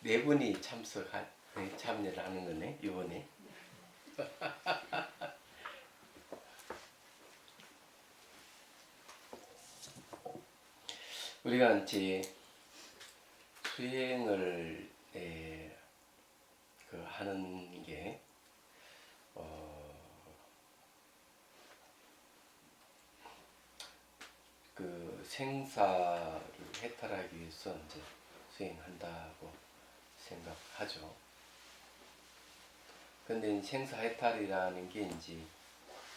네 분이 참여를 하는 거네 이번에. 우리가 이제 수행을 하는 게 그 생사를 해탈하기 위해서 이제 수행한다고 생각하죠. 근데 생사 해탈이라는 게 이제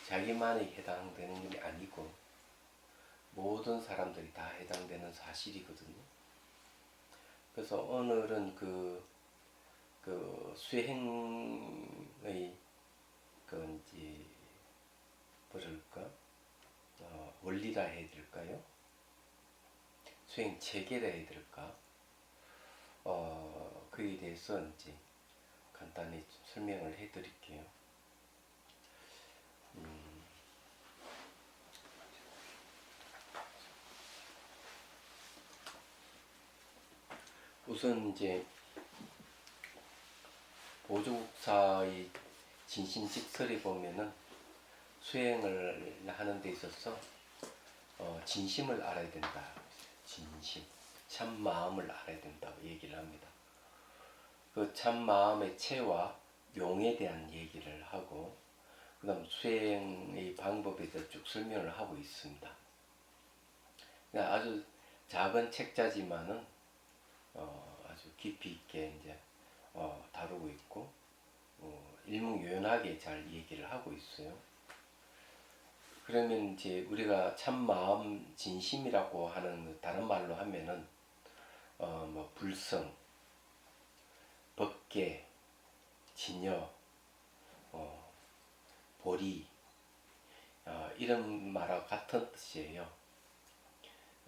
자기만이 해당되는 게 아니고 모든 사람들이 다 해당되는 사실이거든요. 그래서 오늘은 그 수행의 이제 뭐랄까 원리라 해야 될까요? 수행 체계라 해야 될까? 그에 대해서 이제 간단히 설명을 해드릴게요. 우선 이제 보조국사의 진심직설에 보면은 수행을 하는 데 있어서 진심을 알아야 된다. 진심, 참 마음을 알아야 된다고 얘기를 합니다. 그 참 마음의 체와 용에 대한 얘기를 하고, 그 다음 수행의 방법에 대해서 쭉 설명을 하고 있습니다. 아주 작은 책자지만은 아주 깊이 있게 이제 다루고 있고 일목요연하게 잘 얘기를 하고 있어요. 그러면 이제 우리가 참 마음 진심이라고 하는 다른 말로 하면은 뭐 불성, 법계, 진여, 보리 이런 말하고 같은 뜻이에요.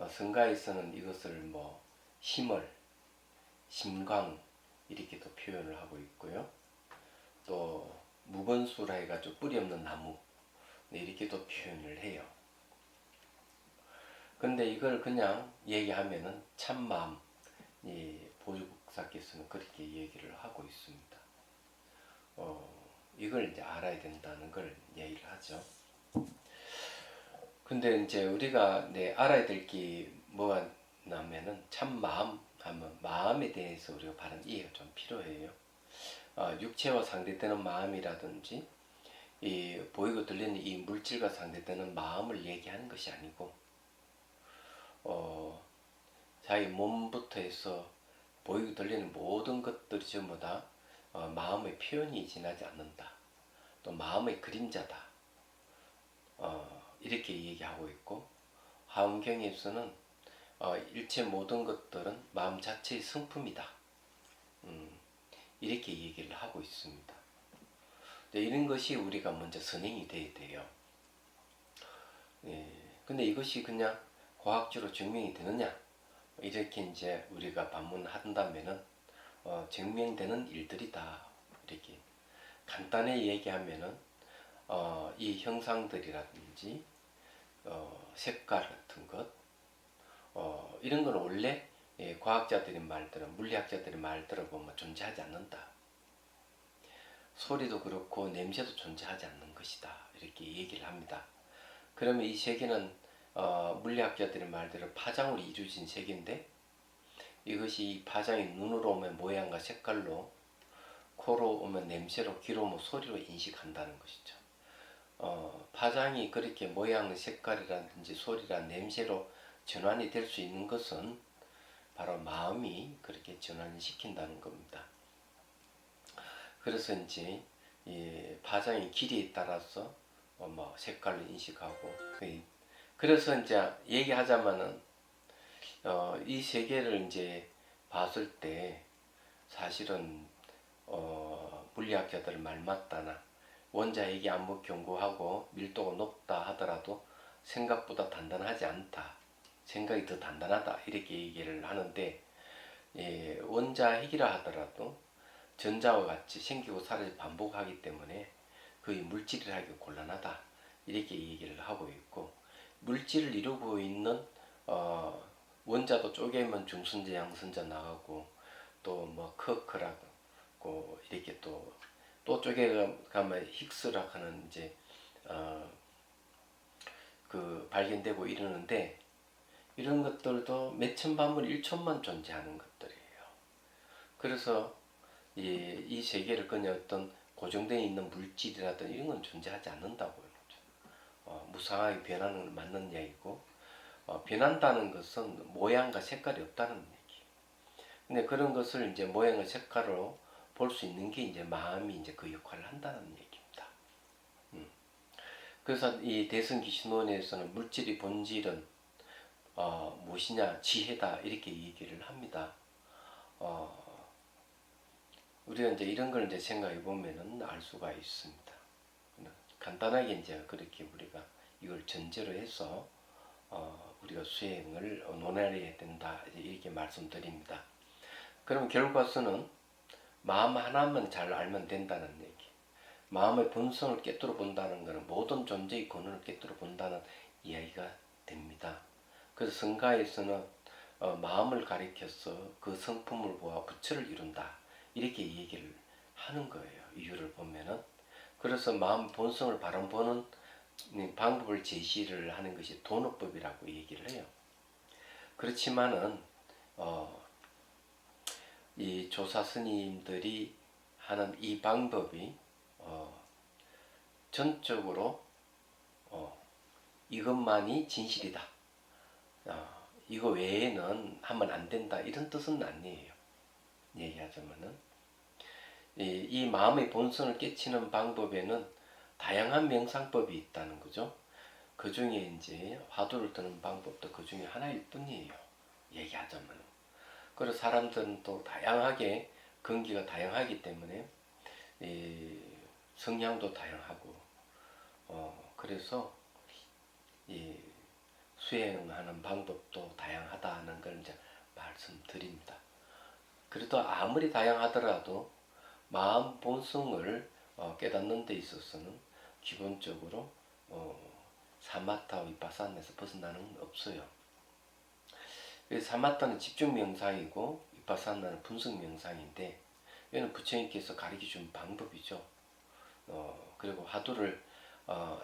성가에서는 이것을 뭐 심을, 심광 이렇게도 표현을 하고 있고요. 또 무건수라 해가지고 뿌리 없는 나무 이렇게도 표현을 해요. 근데 이걸 그냥 얘기하면은 참마음, 이 보조국사께서는 그렇게 얘기를 하고 있습니다. 이걸 이제 알아야 된다는 걸 얘기를 하죠. 근데 이제 우리가 알아야 될 게 뭐가 나면은 참마음 하면 마음에 대해서 우리가 바른 이해가 좀 필요해요. 육체와 상대되는 마음이라든지 이 보이고 들리는 이 물질과 상대되는 마음을 얘기하는 것이 아니고 자기 몸부터 해서 보이고 들리는 모든 것들이 전부 다 마음의 표현이 지나지 않는다. 또 마음의 그림자다. 이렇게 얘기하고 있고 하원경에서는 일체 모든 것들은 마음 자체의 성품이다. 이렇게 얘기를 하고 있습니다. 이런 것이 우리가 먼저 선행이 돼야 돼요. 근데 이것이 그냥 과학적으로 증명이 되느냐? 이렇게 이제 우리가 반문한다면은 증명되는 일들이다. 이렇게 간단히 얘기하면은 이 형상들이라든지 색깔 같은 것 이런 건 원래 과학자들의 말들은 물리학자들의 말 들어보면 존재하지 않는다. 소리도 그렇고 냄새도 존재하지 않는 것이다. 이렇게 얘기를 합니다. 그러면 이 세계는 물리학자들의 말대로 파장으로 이루어진 세계인데 이것이 파장이 눈으로 오면 모양과 색깔로, 코로 오면 냄새로, 귀로 오면 소리로 인식한다는 것이죠. 파장이 그렇게 모양, 색깔이라든지 소리란 냄새로 전환이 될 수 있는 것은 바로 마음이 그렇게 전환시킨다는 겁니다. 그래서 이제 이 파장의 길이에 따라서 뭐 색깔로 인식하고 그래서 이제 얘기하자면은 이 세계를 이제 봤을 때 사실은 물리학자들 말 맞다나 원자핵이 아무리 견고하고 밀도가 높다 하더라도 생각보다 단단하지 않다. 생각이 더 단단하다. 이렇게 얘기를 하는데 원자핵이라 하더라도 전자와 같이 생기고 사라지고 반복하기 때문에 거의 물질을 하기 곤란하다. 이렇게 얘기를 하고 있고 물질을 이루고 있는 원자도 쪼개면 중선자, 양선자 나가고 또 뭐 커크라고 이렇게 또 쪽에 가면 힉스라고 하는 이제 그 발견되고 이러는데, 이런 것들도 몇천 반분 1촌만 존재하는 것들이에요. 그래서 이 세계를 그냥 어떤 고정되어 있는 물질이라든 이런 건 존재하지 않는다고요. 무상하게 변하는 건 맞는 얘기고, 변한다는 것은 모양과 색깔이 없다는 얘기. 근데 그런 것을 이제 모양과 색깔로 볼 수 있는 게 이제 마음이 이제 그 역할을 한다는 얘기입니다. 그래서 이 대승기신론에서는 물질의 본질은 무엇이냐, 지혜다, 이렇게 얘기를 합니다. 우리가 이제 이런 걸 이제 생각해 보면은 알 수가 있습니다. 간단하게 이제 그렇게 우리가 이걸 전제로 해서 우리가 수행을 논해야 된다, 이렇게 말씀드립니다. 그럼 결과서는 마음 하나만 잘 알면 된다는 얘기. 마음의 본성을 깨뜨려 본다는 것은 모든 존재의 근원을 깨뜨려 본다는 이야기가 됩니다. 그래서 성가에서는 마음을 가리켜서 그 성품을 보아 부처를 이룬다, 이렇게 얘기를 하는 거예요. 이유를 보면은. 그래서 마음 본성을 바로 보는 방법을 제시를 하는 것이 도노법이라고 얘기를 해요. 그렇지만은 이 조사 스님들이 하는 이 방법이 전적으로 이것만이 진실이다, 이거 외에는 하면 안 된다, 이런 뜻은 아니에요. 얘기하자면은 이 마음의 본성을 깨치는 방법에는 다양한 명상법이 있다는 거죠. 그 중에 이제 화두를 드는 방법도 그 중에 하나일 뿐이에요. 얘기하자면. 그래서 사람들은 또 다양하게 근기가 다양하기 때문에 이 성향도 다양하고 그래서 이 수행하는 방법도 다양하다는 걸 이제 말씀드립니다. 그래도 아무리 다양하더라도 마음 본성을 깨닫는 데 있어서는 기본적으로 사마타 위파사나에서 벗어나는 건 없어요. 그래서 사마타는 집중 명상이고 위파사나는 분석 명상인데, 이거는 부처님께서 가르쳐 준 방법이죠. 그리고 화두를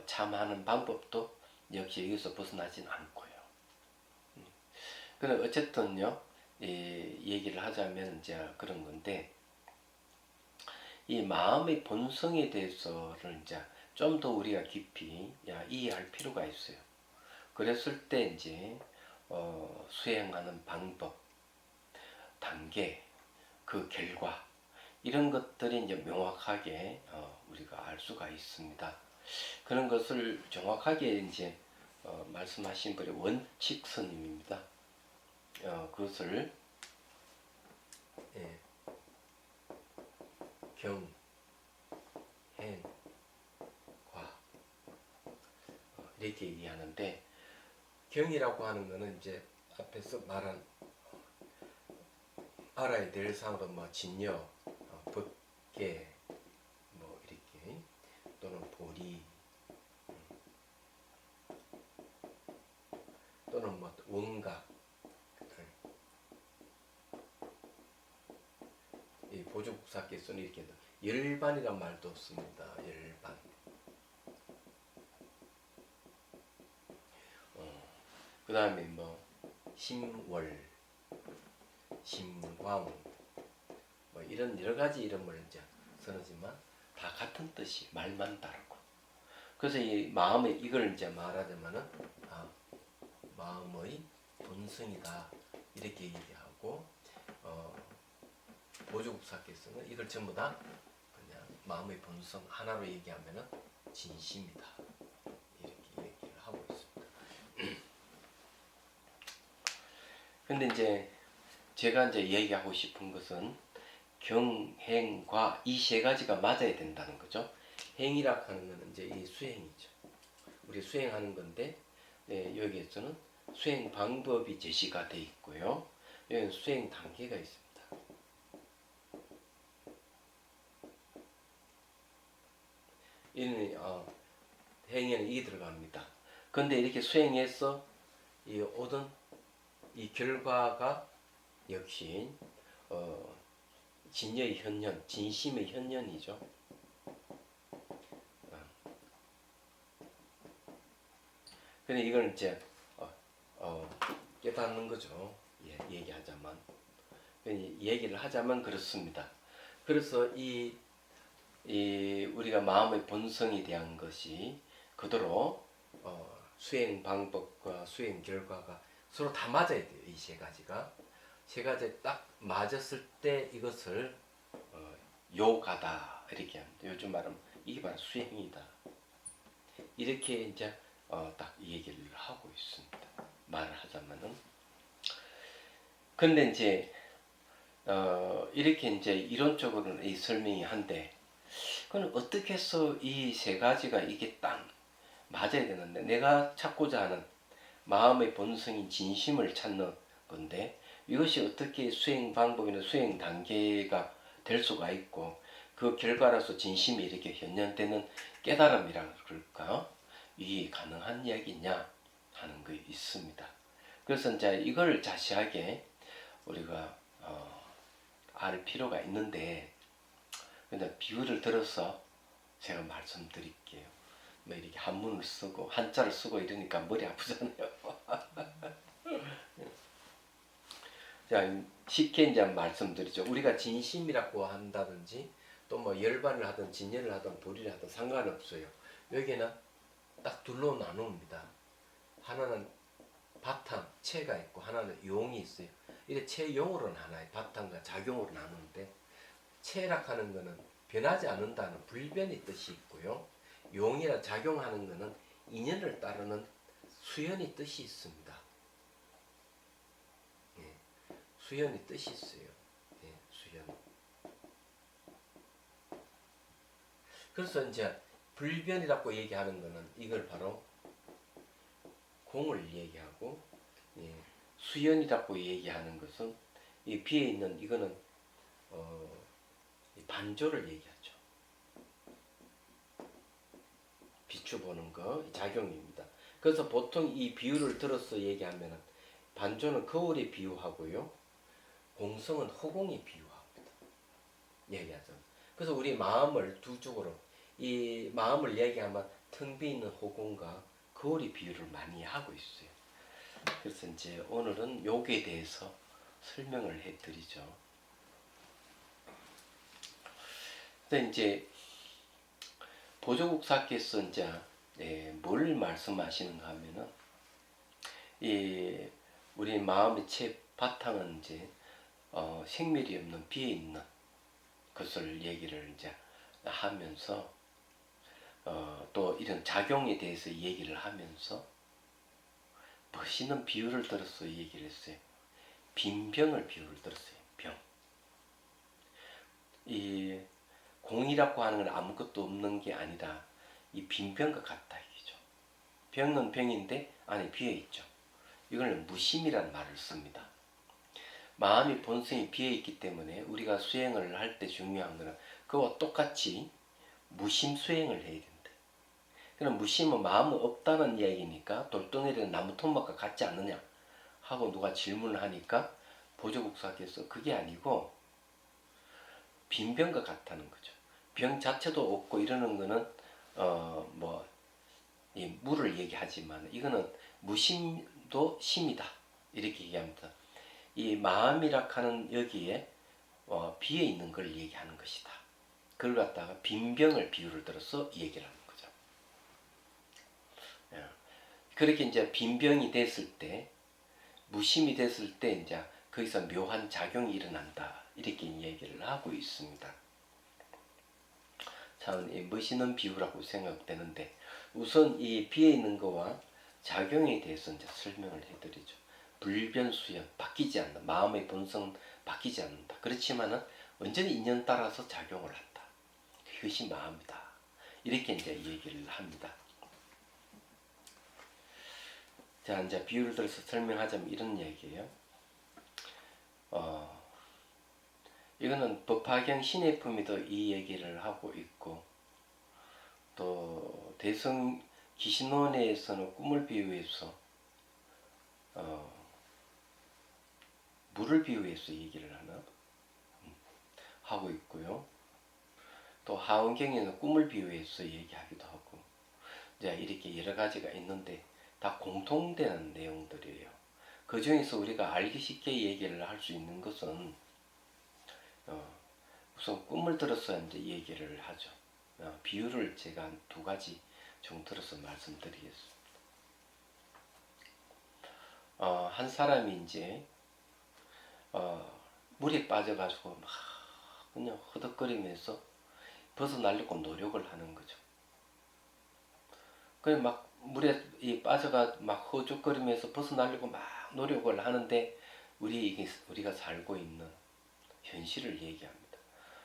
참하는 방법도 역시 여기서 벗어나진 않고요. 그럼 어쨌든요, 이 얘기를 하자면 이제 그런 건데, 이 마음의 본성에 대해서를 이제 좀 더 우리가 깊이 이해할 필요가 있어요. 그랬을 때 이제 수행하는 방법, 단계, 그 결과, 이런 것들이 이제 명확하게 우리가 알 수가 있습니다. 그런 것을 정확하게 이제 말씀하신 분이 원칙 스님입니다. 그것을 경, 행, 과 이렇게 얘기하는데, 경이라고 하는 것은 이제 앞에서 말한 알아야 될 사항도 뭐 진여, 법계, 뭐 이렇게, 또는 보리, 또는 뭐 원각, 이 보조국사께서는 이렇게 열반이란 말도 씁니다. 열반. 그 다음에 뭐 심월, 심광, 뭐 이런 여러 가지 이름을 이제 쓰지만 다 같은 뜻이, 말만 다르고. 그래서 이 마음의 이걸 이제 말하자면은 마음의 본성이다, 이렇게 얘기하고, 보조국사께서는 이걸 전부 다 그냥 마음의 본성 하나로 얘기하면은 진심이다, 이렇게 얘기를 하고 있습니다. 근데 이제 제가 이제 얘기하고 싶은 것은 경행과 이 세 가지가 맞아야 된다는 거죠. 행이라 하는 것은 이제 이 수행이죠. 우리 수행하는 건데, 여기에서는 수행 방법이 제시가 되어 있고요. 여기는 수행 단계가 있습니다. 이는 행에는 이게 들어갑니다. 근데 이렇게 수행해서 이 얻은 이 결과가 역시 진여의 현현, 진심의 현현이죠. 근데 이걸 이제 깨닫는 거죠. 예, 얘기하자면. 얘기를 하자면 그렇습니다. 그래서 이 우리가 마음의 본성에 대한 것이 그대로 수행 방법과 수행 결과가 서로 다 맞아야 돼요. 이 세 가지가. 세 가지 딱 맞았을 때 이것을 요가다 이렇게 합니다. 요즘 말하면 이게 바로 수행이다. 이렇게 이제 딱 얘기를 하고 있습니다. 말을 하자면은. 근데 이제 이렇게 이제 이론적으로는 이 설명이 한데, 그건 어떻게 해서 이 세 가지가 이게 딱 맞아야 되는데, 내가 찾고자 하는 마음의 본성인 진심을 찾는 건데, 이것이 어떻게 수행 방법이나 수행 단계가 될 수가 있고, 그 결과로서 진심이 이렇게 현현되는 깨달음이라 그럴까? 이게 가능한 이야기냐 하는 거 있습니다. 그래서 이제 이걸 자세하게 우리가 알 필요가 있는데, 근데 비유를 들어서 제가 말씀드릴게요. 뭐 이렇게 한문을 쓰고 한자를 쓰고 이러니까 머리 아프잖아요. 자, 쉽게 이제 말씀드리죠. 우리가 진심이라고 한다든지 또 뭐 열반을 하든 진열을 하든 도리를 하든 상관없어요. 여기는 딱 둘로 나눕니다. 하나는 바탕, 체가 있고 하나는 용이 있어요. 이래 체용으로는 하나의 바탕과 작용으로 나누는데, 체락하는 것은 변하지 않는다는 불변의 뜻이 있고요. 용이라 작용하는 것은 인연을 따르는 수연의 뜻이 있습니다. 예, 수연의 뜻이 있어요. 예, 수연. 그래서 이제 불변이라고 얘기하는 것은 이걸 바로 공을 얘기하고, 예, 수연이라고 얘기하는 것은 이 비에 있는 이거는 반조를 얘기하죠. 비추 보는 거 작용입니다. 그래서 보통 이 비유를 들어서 얘기하면 반조는 거울에 비유하고요, 공성은 허공에 비유합니다. 얘기하죠. 그래서 우리 마음을 두 쪽으로, 이 마음을 얘기하면 텅 비 있는 허공과 거울의 비유를 많이 하고 있어요. 그래서 이제 오늘은 요기에 대해서 설명을 해드리죠. 근데 이제 보조국사께서 이제 뭘 말씀하시는가 하면은, 이 우리 마음의 채 바탕은 이제 생멸이 없는 비에 있는 것을 얘기를 이제 하면서 또 이런 작용에 대해서 얘기를 하면서 멋있는 비유를 들어서 얘기를 했어요. 빈병을 비유를 들었어요. 병. 이 공이라고 하는 건 아무것도 없는 게 아니라 이 빈병과 같다 이거죠. 병은 병인데 안에 비어 있죠. 이걸 무심이라는 말을 씁니다. 마음의 본성이 비어 있기 때문에 우리가 수행을 할 때 중요한 것은 그와 똑같이 무심 수행을 해야 된다. 그럼 무심은 마음은 없다는 이야기니까 돌덩이는 나무 토막과 같지 않느냐 하고 누가 질문을 하니까 보조국사께서 그게 아니고 빈병과 같다는 거죠. 병 자체도 없고 이러는 거는 이 물을 얘기하지만 이거는 무심도 심이다 이렇게 얘기합니다. 이 마음이라 하는 여기에 비어 있는 걸 얘기하는 것이다. 그걸 갖다가 빈병을 비유를 들어서 얘기를 하는 거죠. 그렇게 이제 빈병이 됐을 때, 무심이 됐을 때 이제 거기서 묘한 작용이 일어난다 이렇게 얘기를 하고 있습니다. 참 멋있는 비유라고 생각되는데, 우선 이 비어 있는 거와 작용에 대해서 이제 설명을 해드리죠. 불변수연, 바뀌지 않는다. 마음의 본성은 바뀌지 않는다. 그렇지만은 언제나 인연 따라서 작용을 한다. 그것이 마음이다. 이렇게 이제 얘기를 합니다. 자, 이제 비유를 들어서 설명하자면 이런 얘기예요. 이거는 법화경 신의 품이도 이 얘기를 하고 있고, 또 대성 기신론에서는 꿈을 비유해서 물을 비유해서 얘기를 하나? 하고 있고요. 또 하원경에는 꿈을 비유해서 얘기하기도 하고, 이제 이렇게 여러 가지가 있는데 다 공통되는 내용들이에요. 그 중에서 우리가 알기 쉽게 얘기를 할 수 있는 것은 우선 꿈을 들어서 이제 얘기를 하죠. 비유를 제가 한 두 가지 정도 들어서 말씀드리겠습니다. 한 사람이 이제 물에 빠져가지고 막 그냥 허덕거리면서 벗어나려고 노력을 하는 거죠. 그래 막 물에 빠져가 막 허죽거리면서 벗어나려고 막 노력을 하는데 우리가 살고 있는 현실을 얘기합니다.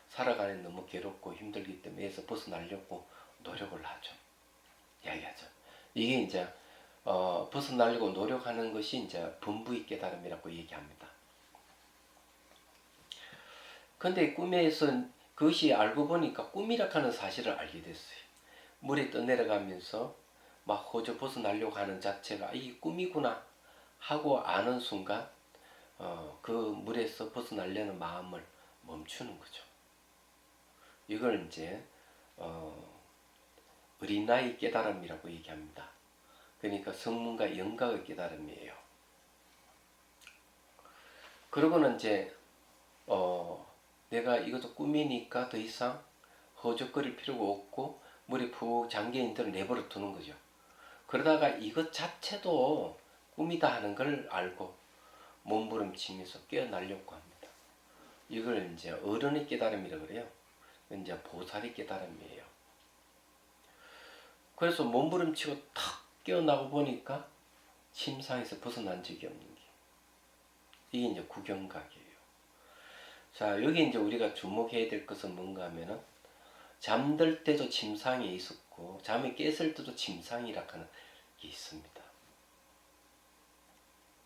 살아가는 너무 괴롭고 힘들기 때문에 에서 벗어나려고 노력을 하죠. 이야기하죠. 이게 이제 벗어나려고 노력하는 것이 이제 분부의 깨달음이라고 얘기합니다. 근데 꿈에서 그것이 알고 보니까 꿈이라 하는 사실을 알게 됐어요. 물에 떠내려가면서 막 호주 벗어나려고 하는 자체가 이게 꿈이구나 하고 아는 순간 그 물에서 벗어나려는 마음을 멈추는 거죠. 이걸 이제 어린아이 깨달음이라고 얘기합니다. 그러니까 성문과 영각의 깨달음이에요. 그러고는 이제 내가 이것도 꿈이니까 더 이상 허적거릴 필요가 없고 물에 푹 잠겨있는 대로 내버려 두는 거죠. 그러다가 이것 자체도 꿈이다 하는 걸 알고 몸부림치면서 깨어나려고 합니다. 이걸 이제 어른의 깨달음이라고 그래요. 이제 보살의 깨달음이에요. 그래서 몸부림치고 탁 깨어나고 보니까 침상에서 벗어난 적이 없는 게 이게 이제 구경각이에요. 자, 여기 이제 우리가 주목해야 될 것은 뭔가 하면은 잠들 때도 침상에 있었고 잠이 깼을 때도 침상이라 하는 게 있습니다.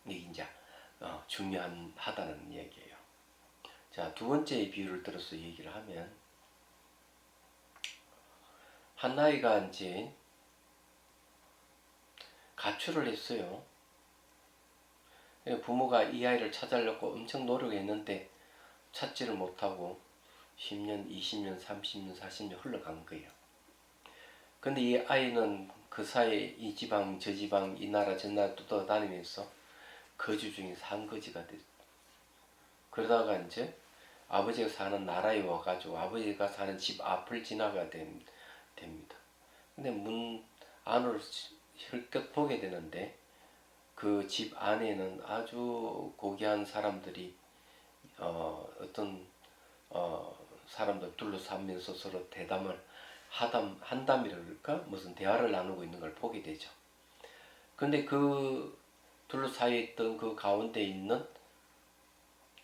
이게 이제 중요하다는 얘기예요. 자, 두 번째 비유를 들어서 얘기를 하면 한 아이가 이제 가출을 했어요. 부모가 이 아이를 찾으려고 엄청 노력했는데 찾지를 못하고 10년, 20년, 30년, 40년 흘러간 거예요. 근데 이 아이는 그 사이에 이 지방, 저 지방, 이 나라, 저 나라 떠다니면서 거주 중에 산거지가 됐어요. 그러다가 이제 아버지가 사는 나라에 와가지고 아버지가 사는 집 앞을 지나가야 됩니다. 근데 문 안으로 힐끗 보게 되는데 그 집 안에는 아주 고귀한 사람들이 어떤 사람들 둘러싸면서 서로 대담을 한담이라 그럴까? 무슨 대화를 나누고 있는 걸 보게 되죠. 근데 그 둘러싸여 있던 그 가운데 있는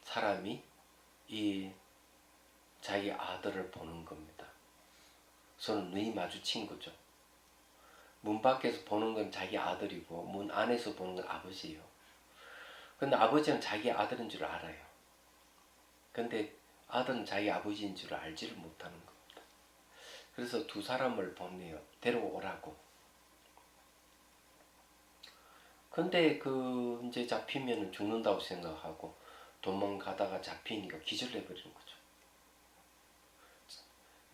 사람이 이 자기 아들을 보는 겁니다. 서로 눈이 마주친 거죠. 문 밖에서 보는 건 자기 아들이고 문 안에서 보는 건 아버지예요. 근데 아버지는 자기 아들인 줄 알아요. 근데 아들은 자기 아버지인 줄 알지를 못하는 겁니다. 그래서 두 사람을 보내요. 데려오라고. 근데 그 이제 잡히면 죽는다고 생각하고 도망가다가 잡히니까 기절해 버리는 거죠.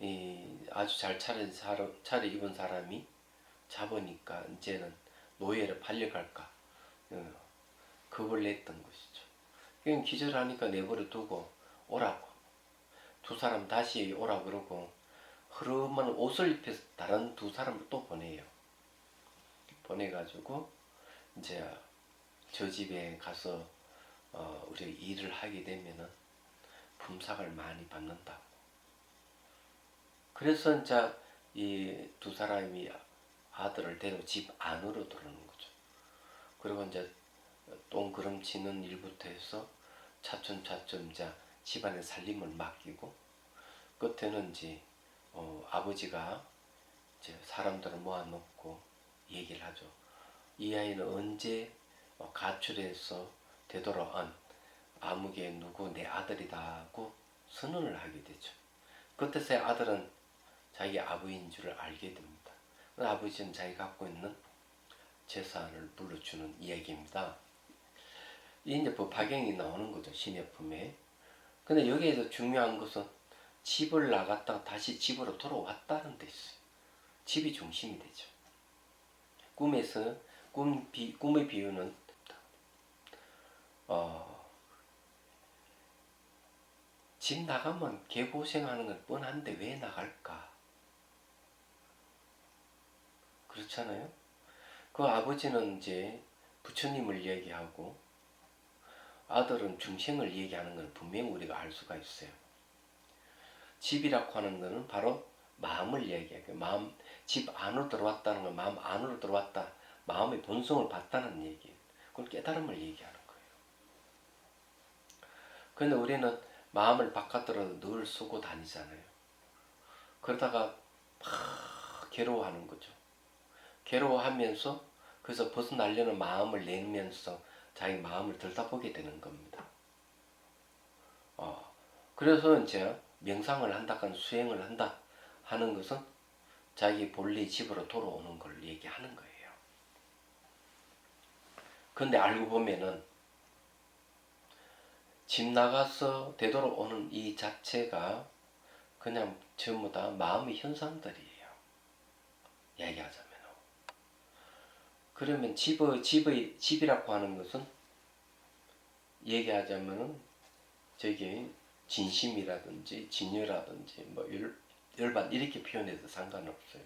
이 아주 잘 차려입은 사람이 잡으니까 이제는 노예를 팔려갈까 겁을 냈던 것이죠. 그냥 기절하니까 내버려 두고 오라고 두 사람 다시 오라 그러고 흐름한 옷을 입혀서 다른 두 사람을 또 보내요. 보내가지고 이제 저 집에 가서 우리가 일을 하게 되면은 품삯을 많이 받는다고. 그래서 이제 이 두 사람이 아들을 데리고 집 안으로 들어오는 거죠. 그리고 이제 똥그름치는 일부터 해서 차츰차츰 이제 집안의 살림을 맡기고 끝에는 이제 아버지가 이제 사람들을 모아놓고 얘기를 하죠. 이 아이는 언제 가출해서 되돌아온 아무개 누구 내 아들이다 하고 선언을 하게 되죠. 그때서야 아들은 자기 아버지인 줄을 알게 됩니다. 아버지는 자기 갖고 있는 재산을 물려주는 이야기입니다. 이 이제 법화경이 나오는 거죠. 신약품에. 근데 여기에서 중요한 것은 집을 나갔다가 다시 집으로 돌아왔다는 데 있어요. 집이 중심이 되죠. 꿈에서 꿈의 비유는 집 나가면 개고생하는 건 뻔한데 왜 나갈까? 그렇잖아요. 그 아버지는 이제 부처님을 얘기하고 아들은 중생을 얘기하는 건 분명히 우리가 알 수가 있어요. 집이라고 하는 것은 바로 마음을 얘기해요. 마음, 집 안으로 들어왔다는 건 마음 안으로 들어왔다. 마음의 본성을 봤다는 얘기예요. 그걸 깨달음을 얘기하는 거예요. 그런데 우리는 마음을 바깥으로 늘 쏘고 다니잖아요. 그러다가 막 괴로워하는 거죠. 괴로워하면서 그래서 벗어나려는 마음을 내면서 자기 마음을 들여다보게 되는 겁니다. 그래서 이제 명상을 한다거나 수행을 한다 하는 것은 자기 본래 집으로 돌아오는 걸 얘기하는 거예요. 근데 알고 보면은 집 나가서 되돌아오는 이 자체가 그냥 전부 다 마음의 현상들이에요. 얘기하자면. 그러면 집이라고 하는 것은 얘기하자면은 저기 진심이라든지 진여라든지 뭐 열반 이렇게 표현해도 상관없어요.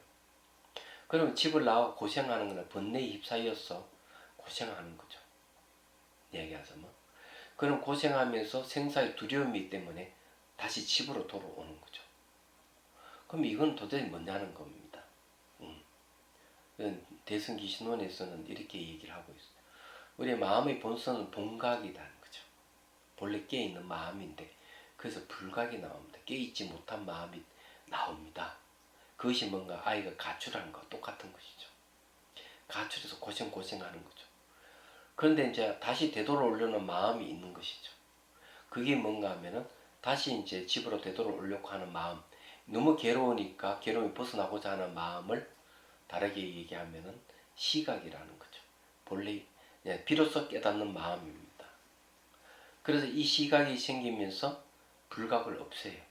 그러면 집을 나와 고생하는 거는 번뇌에 휩싸여서 고생하는 거죠. 얘기하자면. 그럼 고생하면서 생사의 두려움이 있기 때문에 다시 집으로 돌아오는 거죠. 그럼 이건 도대체 뭐냐는 겁니다. 대승기신론에서는 이렇게 얘기를 하고 있어요. 우리의 마음의 본성은 본각이라는 거죠. 본래 깨어있는 마음인데 그래서 불각이 나옵니다. 깨있지 못한 마음이 나옵니다. 그것이 뭔가 아이가 가출한 거 똑같은 것이죠. 가출해서 고생하는 거죠. 그런데 이제 다시 되돌아오려는 마음이 있는 것이죠. 그게 뭔가 하면은 다시 이제 집으로 되돌아오려고 하는 마음, 너무 괴로우니까 괴로움이 벗어나고자 하는 마음을 다르게 얘기하면은 시각이라는 거죠. 본래 비로소 깨닫는 마음입니다. 그래서 이 시각이 생기면서 불각을 없애요.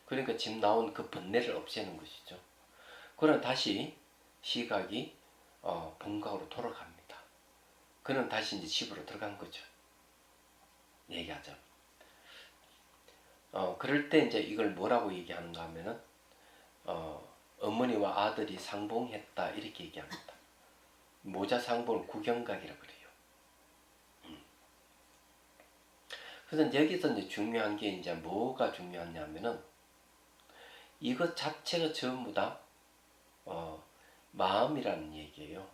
그러니까 집 나온 그 번뇌를 없애는 것이죠. 그러나 다시 시각이 본각으로 돌아갑니다. 그는 다시 이제 집으로 들어간 거죠. 얘기하죠. 그럴 때 이제 이걸 뭐라고 얘기하는가 하면은 어머니와 아들이 상봉했다 이렇게 얘기합니다. 모자 상봉을 구경각이라고 그래요. 그래서 여기서 이제 중요한 게 이제 뭐가 중요하냐면은 이것 자체가 전부 다 마음이라는 얘기예요.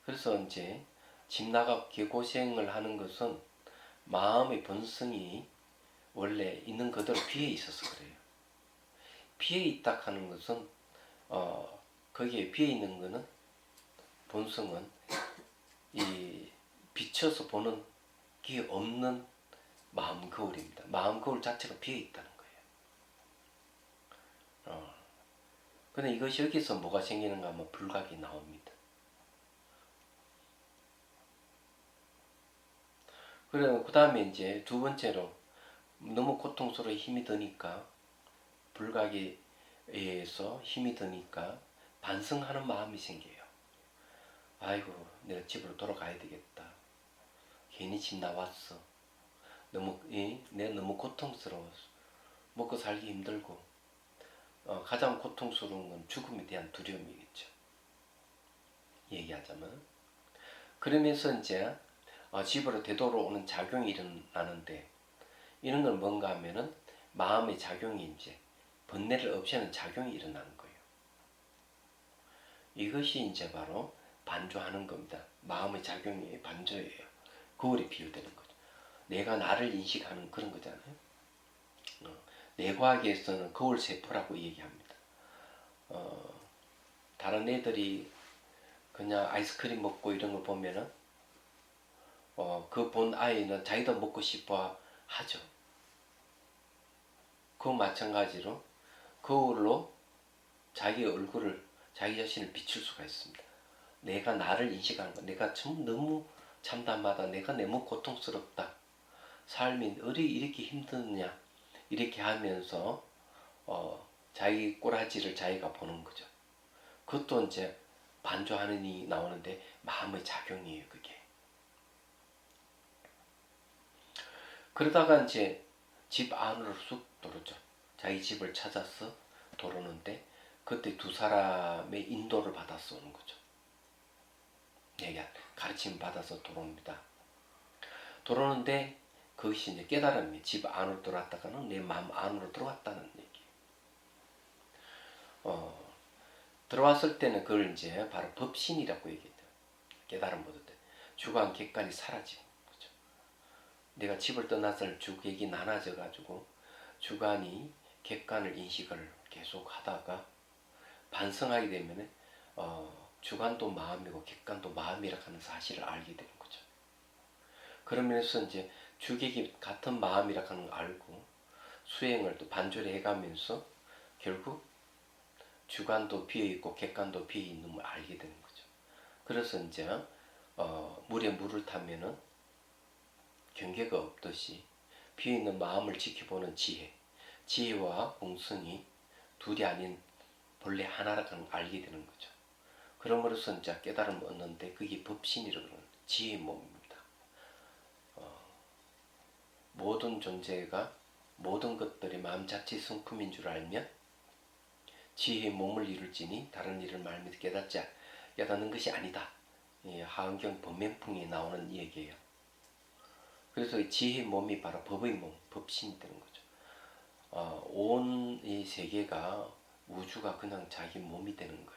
그래서 이제 집 나가 개고생을 하는 것은 마음의 본성이 원래 있는 그대로 비어 있어서 그래요. 비어 있다 하는 것은 거기에 비어 있는 것은 본성은 이 비춰서 보는 게 없는 마음 거울입니다. 마음 거울 자체가 비어 있다는 거예요. 근데 이것이 여기서 뭐가 생기는가 하면 불각이 나옵니다. 그리고 그 다음에 이제 두 번째로 너무 고통스러워 힘이 드니까 불각에 의해서 힘이 드니까 반성하는 마음이 생겨요. 아이고 내가 집으로 돌아가야 되겠다. 괜히 집 나왔어. 내가 너무 고통스러워서 먹고 살기 힘들고 가장 고통스러운 건 죽음에 대한 두려움이겠죠. 얘기하자면 그러면서 이제 집으로 되돌아오는 작용이 일어나는데 이런 건 뭔가 하면은 마음의 작용이 이제 번뇌를 없애는 작용이 일어나는 거예요. 이것이 이제 바로 반조하는 겁니다. 마음의 작용이 반조예요. 거울이 비유되는 거죠. 내가 나를 인식하는 그런 거잖아요. 뇌과학에서는 거울 세포라고 얘기합니다. 다른 애들이 그냥 아이스크림 먹고 이런 거 보면은 그 본 아이는 자기도 먹고 싶어 하죠. 그 마찬가지로 거울로 자기 얼굴을 자기 자신을 비출 수가 있습니다. 내가 나를 인식하는 거, 내가 참 너무 참담하다, 내가 너무 고통스럽다 삶이 어리 이렇게 힘드냐 이렇게 하면서 자기 꼬라지를 자기가 보는 거죠. 그것도 이제 반조하는 이 나오는데 마음의 작용이에요, 그게. 그러다가 이제 집 안으로 쑥 들어오죠. 자기 집을 찾아서 들어오는데 그때 두 사람의 인도를 받아서 오는 거죠. 가르침 받아서 들어옵니다. 들어오는데 그것이 이제 깨달음이 집 안으로 들어왔다가는 내 마음 안으로 들어왔다는 얘기예요. 들어왔을 때는 그걸 이제 바로 법신이라고 얘기해요. 깨달음 받을 때 주관 객관이 사라지는 거죠. 내가 집을 떠났을 주객이 나눠져 가지고 주관이 객관을 인식을 계속 하다가 반성하게 되면 주관도 마음이고 객관도 마음이라 하는 사실을 알게 되는 거죠. 그러면서 이제 주객이 같은 마음이라 하는 걸 알고 수행을 또 반조를 해가면서 결국 주관도 비어있고 객관도 비어있는 걸 알게 되는 거죠. 그래서 이제 물에 물을 타면은 경계가 없듯이 비어있는 마음을 지켜보는 지혜와 공성이 둘이 아닌 본래 하나라는 걸 알게 되는 거죠. 그럼으로써 이제 깨달음을 얻는데 그게 법신이라고 하는 지혜의 몸입니다. 모든 존재가 모든 것들이 마음 자체 성품인 줄 알면 지혜의 몸을 이룰지니 다른 일을 말미암아 깨닫는 것이 아니다. 하은경 법면풍에 나오는 얘기예요. 그래서 지혜의 몸이 바로 법의 몸, 법신이 되는 거죠. 온 이 세계가 우주가 그냥 자기 몸이 되는 거예요.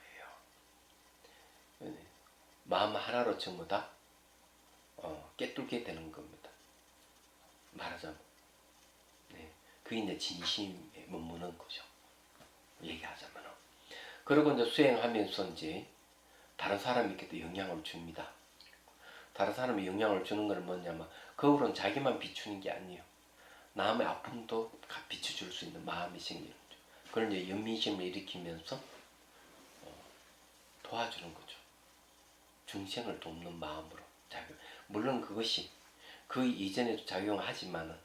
마음 하나로 전부 다 깨뚫게 되는 겁니다. 말하자면 그게 이제 진심에 머무는 거죠. 얘기하자면. 그리고 이제 수행하면서 이제 다른 사람에게도 영향을 줍니다. 다른 사람이 영향을 주는 건 뭐냐면 거울은 자기만 비추는 게 아니에요. 남의 아픔도 비춰줄 수 있는 마음이 생기는 거죠. 그걸 이제 연민심을 일으키면서 도와주는 거죠. 중생을 돕는 마음으로 작용. 물론 그것이 그 이전에도 작용하지만은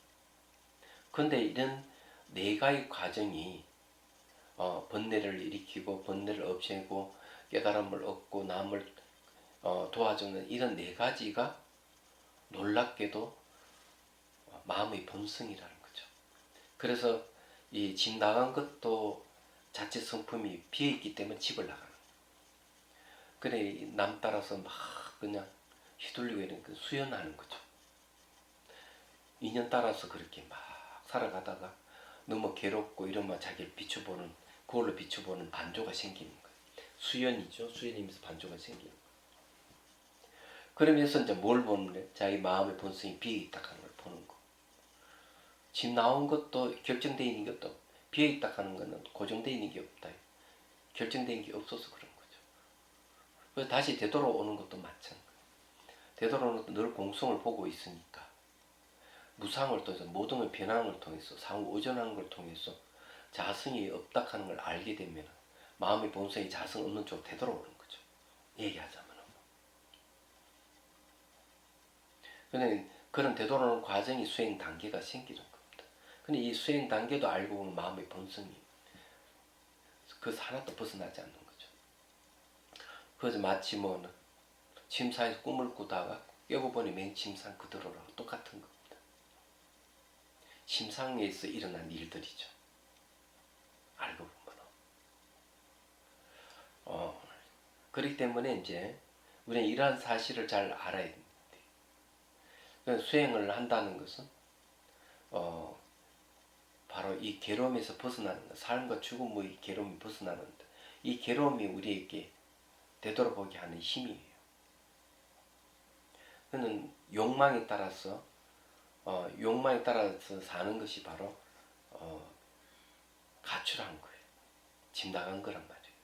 근데 이런 네 가지 과정이 번뇌를 일으키고 번뇌를 없애고 깨달음을 얻고 남을 도와주는 이런 네 가지가 놀랍게도 마음의 본성이라는 거죠. 그래서 이 집 나간 것도 자체 성품이 비어있기 때문에 집을 나가는 거예요. 그래 남 따라서 막 그냥 휘둘리고 이런 그 수연하는 거죠. 인연 따라서 그렇게 막 살아가다가 너무 괴롭고 이러면 자기를 비춰보는 그걸로 비춰보는 반조가 생기는 거예요. 수연이죠. 수연이면서 반조가 생기는 거예요. 그러면서 이제 뭘 보는 거예요? 자기 마음의 본성이 비어있다 하는 걸 보는 거. 집 나온 것도 결정되어 있는 것도 비어있다 하는 거는 고정되어 있는 게 없다. 결정된 게 없어서 그런 거죠. 그래서 다시 되돌아오는 것도 마찬가지예요. 되돌아오는 것도 늘 공성을 보고 있으니까 무상을 통해서 모든 걸 변하는 걸 통해서 상호 의존하는 걸 통해서 자성이 없다 하는 걸 알게 되면 마음의 본성이 자성 없는 쪽으로 되돌아오는 거죠. 얘기하자면. 근데 그런 되돌아오는 과정이 수행 단계가 생기는 겁니다. 근데 이 수행 단계도 알고 보면 마음의 본성이 그 하나도 벗어나지 않는 거죠. 그래서 마치 침상에서 꿈을 꾸다가 깨고 보니 맨 침상 그대로라고 똑같은 겁니다. 침상에서 일어난 일들이죠. 알고 보면. 그렇기 때문에 이제 우리는 이러한 사실을 잘 알아야 됩니다. 수행을 한다는 것은 바로 이 괴로움에서 벗어나는 것, 삶과 죽음의 괴로움이 벗어나는데 이 괴로움이 우리에게 되돌아보게 하는 힘이에요. 그는 욕망에 따라서 사는 것이 바로 가출한 거예요. 집 나간 거란 말이에요.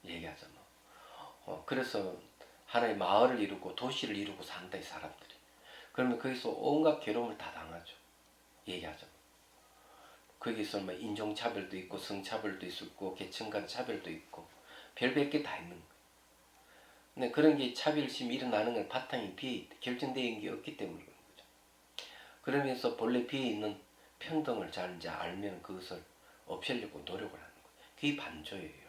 얘기하자면. 그래서 하나의 마을을 이루고 도시를 이루고 산다 이 사람들이. 그러면 거기서 온갖 괴로움을 다 당하죠. 얘기하자면. 거기서 인종차별도 있고 성차별도 있었고 계층 간 차별도 있고 별별 게 다 있는 거예요. 근데 그런 게 차별심이 일어나는 건 바탕이 결정된 게 없기 때문에 그런 거죠. 그러면서 본래 비어 있는 평등을 잘 이제 알면 그것을 없애려고 노력을 하는 거예요. 그게 반조예요.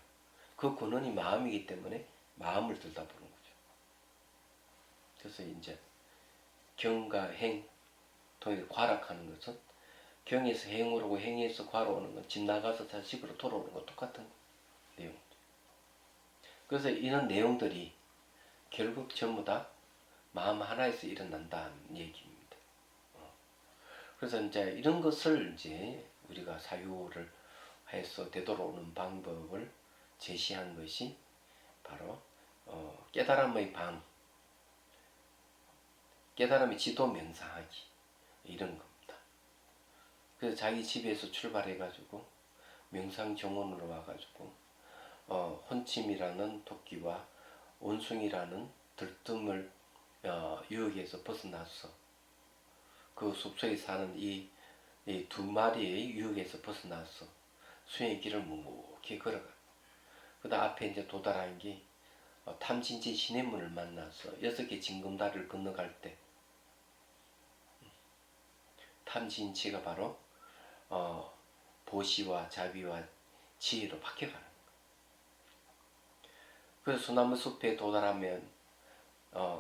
그 근원이 마음이기 때문에 마음을 들여다보는 거죠. 그래서 이제 경과 행 통해서 과락하는 것은 경에서 행으로 오고 행에서 과로 오는 건 집 나가서 자식으로 돌아오는 거 똑같은 내용. 그래서 이런 내용들이 결국 전부 다 마음 하나에서 일어난다는 얘기입니다. 그래서 이제 이런 것을 이제 우리가 사유를 해서 되돌아오는 방법을 제시한 것이 바로 깨달음의 방, 깨달음의 지도 명상하기 이런 겁니다. 그래서 자기 집에서 출발해가지고 명상 정원으로 와가지고 혼침이라는 토끼와 원숭이라는 들뜸을 유혹에서 벗어나서 그 숲속에 사는 이 두 마리의 유혹에서 벗어나서 수행의 길을 묵묵히 걸어가. 그다음 앞에 이제 도달한 게 탐진치 시냇문을 만나서 6개 징검다리를 건너갈 때 탐진치가 바로 보시와 자비와 지혜로 바뀌어가는 거예요. 그래서 소나무 숲에 도달하면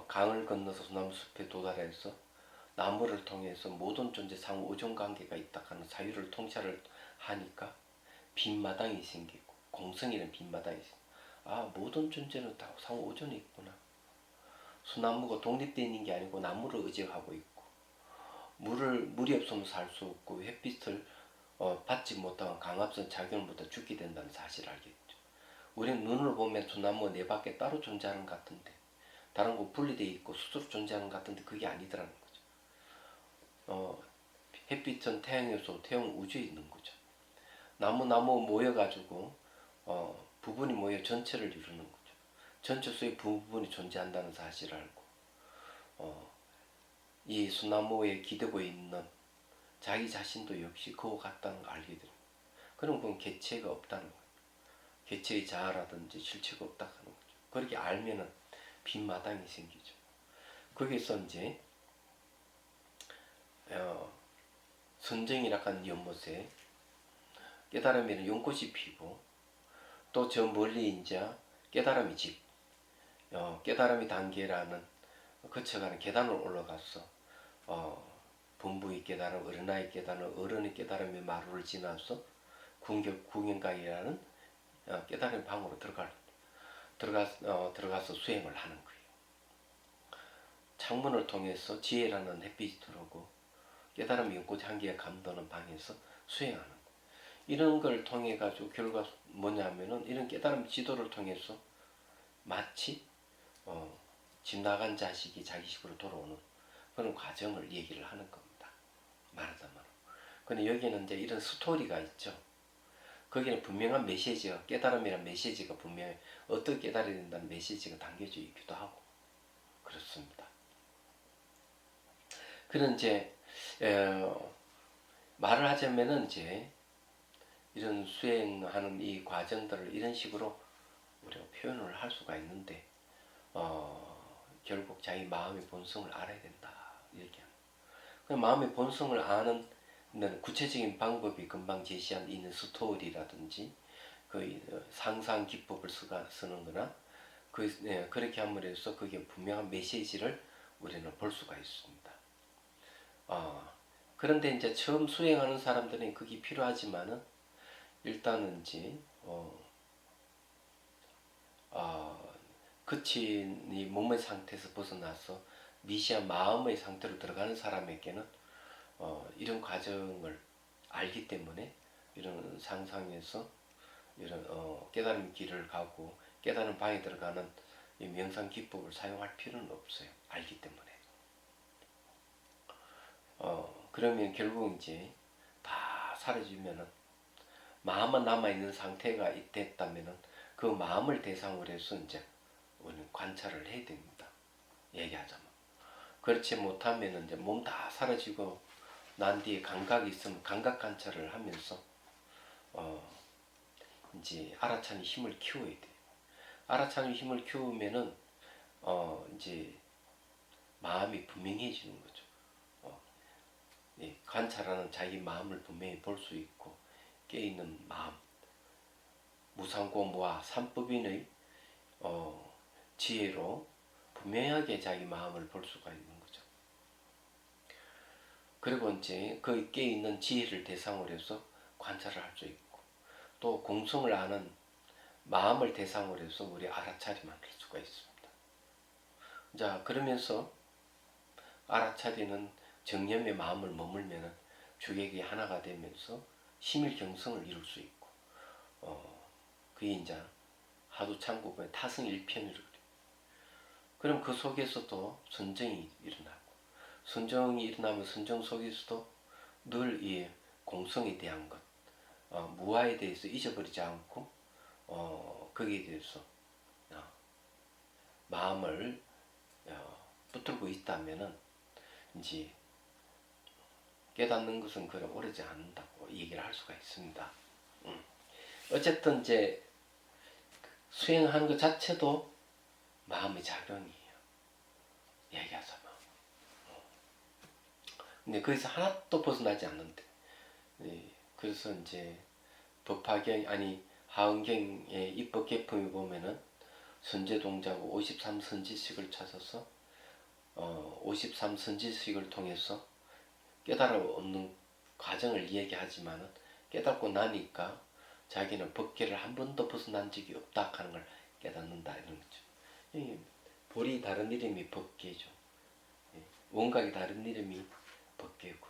강을 건너서 소나무 숲에 도달해서 나무를 통해서 모든 존재 상호 오존 관계가 있다 하는 사유를 통찰을 하니까 빈마당이 생기고 공성이라는 빈마당이 생기고 모든 존재는 다 상호 오존이 있구나. 소나무가 독립되어 있는 게 아니고 나무를 의지하고 있고 물이 없으면 살 수 없고 햇빛을 받지 못하면 강압성 작용을 못해 죽게 된다는 사실을 알겠죠. 우리는 눈으로 보면 소나무가 내 밖에 따로 존재하는 것 같은데 다른 곳 분리되어 있고 스스로 존재하는 것 같은데 그게 아니더라는 거죠. 햇빛은 태양에서 태양 우주에 있는 거죠. 나무 모여가지고 부분이 모여 전체를 이루는 거죠. 전체 속에 부분이 존재한다는 사실을 알고 이 소나무에 기대고 있는 자기 자신도 역시 그와 같다는 걸 알게 됩니다. 그럼 그건 개체가 없다는 거예요. 개체의 자아라든지 실체가 없다는 거죠. 그렇게 알면은 빈 마당이 생기죠. 거기서 이제 선정이라 하는 연못에 깨달음이라는 연꽃이 피고 또 저 멀리 이제 깨달음이 집, 깨달음이 단계라는 거쳐가는 계단을 올라가서 본부의 깨달음, 어른아이 깨달음, 어른의 깨달음의 마루를 지나서 궁경가이라는 깨달음의 방으로 들어가서 수행을 하는 거예요. 창문을 통해서 지혜라는 햇빛이 들어오고 깨달음의 연꽃 향기에 감도는 방에서 수행하는 거예요. 이런 걸 통해 가지고 결과 뭐냐면은 이런 깨달음 지도를 통해서 마치 집 나간 자식이 자기 집으로 돌아오는 그런 과정을 얘기를 하는 겁니다. 말하자면. 근데 여기는 이제 이런 스토리가 있죠. 거기는 분명한 메시지가 깨달음이란 메시지가 분명히 어떻게 깨달아야 된다는 메시지가 담겨져 있기도 하고 그렇습니다. 그런 이제 말을 하자면은 이제 이런 수행하는 이 과정들을 이런 식으로 우리가 표현을 할 수가 있는데 결국 자기 마음의 본성을 알아야 된다 이렇게 합니다. 그 마음의 본성을 아는 구체적인 방법이 금방 제시한 있는 스토리라든지 그 상상 기법을 쓰는 거나 그렇게 함으로 해서 그게 분명한 메시지를 우리는 볼 수가 있습니다. 그런데 이제 처음 수행하는 사람들은 그게 필요하지만은 일단은 이제 그친 이 몸의 상태에서 벗어나서 미시한 마음의 상태로 들어가는 사람에게는 이런 과정을 알기 때문에 이런 상상에서 이런 깨달음 길을 가고 깨달음 방에 들어가는 이 명상 기법을 사용할 필요는 없어요. 알기 때문에. 그러면 결국 이제 다 사라지면은 마음만 남아있는 상태가 됐다면은 그 마음을 대상으로 해서 이제 우리는 관찰을 해야 됩니다. 얘기하자면. 그렇지 못하면 이제 몸 다 사라지고 난 뒤에 감각이 있으면 감각 관찰을 하면서 이제 알아차는 힘을 키워야 돼요. 알아차는 힘을 키우면은 이제 마음이 분명해지는 거죠. 관찰하는 자기 마음을 분명히 볼 수 있고 깨있는 마음, 무상고무와 삼법인의 지혜로 분명하게 자기 마음을 볼 수가 있는 거죠. 그리고 이제 그 깨있는 지혜를 대상으로 해서 관찰을 할 수 있고 또 공성을 아는 마음을 대상으로 해서 우리 알아차림을 할 수가 있습니다. 자, 그러면서 알아차리는 정념의 마음을 머물면 주객이 하나가 되면서 심일경성을 이룰 수 있고 그게 이제 하두창고의 타성일편으로 그래요. 그럼 그 속에서도 선정이 일어나고 선정이 일어나면 선정 속에서도 늘 이 공성에 대한 것, 무아에 대해서 잊어버리지 않고 거기에 대해서 마음을 붙들고 있다면은 이제 깨닫는 것은 그리 오래지 않는다고 얘기를 할 수가 있습니다. 어쨌든 이제 수행하는 것 자체도 마음의 작용이에요. 얘기하자면. 근데 거기서 하나도 벗어나지 않는데. 그래서 이제 법화경 아니 하은경의 입법 계품에 보면은 선제동자고 53선지식을 찾아서 53선지식을 통해서 깨달아 얻는 과정을 얘기하지만은 깨닫고 나니까 자기는 법계를 한 번도 벗어난 적이 없다 하는 걸 깨닫는다 이런 거죠. 볼이 다른 이름이 법계죠. 원각이 다른 이름이 법계고